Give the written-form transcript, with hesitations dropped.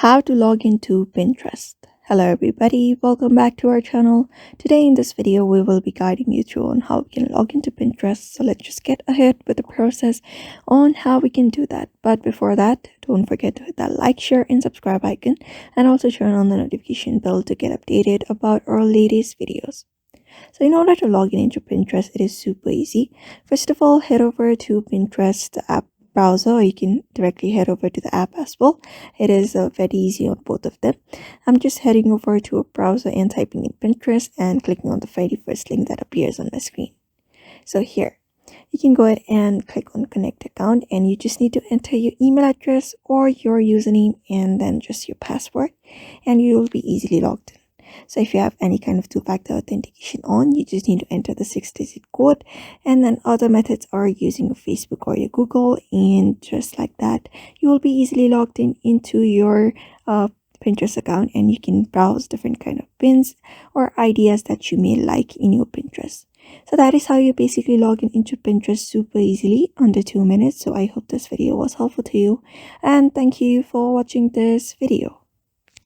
How to log into Pinterest. Hello everybody, welcome back to our channel. Today in this video we will be guiding you through on how we can log into Pinterest. So let's just get ahead with the process on how we can do that. But before that, don't forget to hit that like, share and subscribe icon, and also turn on the notification bell to get updated about our latest videos. So in order to log in into Pinterest, it is super easy. First of all, head over to Pinterest app browser, or you can directly head over to the app as well. It is very easy on both of them. I'm just heading over to a browser and typing in Pinterest and clicking on the very first link that appears on my screen. So here, you can go ahead and click on connect account, and you just need to enter your email address or your username and then just your password, and you will be easily logged in. So if you have any kind of two-factor authentication on, you just need to enter the 6-digit code, and then other methods are using your Facebook or your Google, and just like that, you will be easily logged in into your Pinterest account, and you can browse different kind of pins or ideas that you may like in your Pinterest. So that is how you basically log in into Pinterest super easily under 2 minutes. So I hope this video was helpful to you, and thank you for watching this video.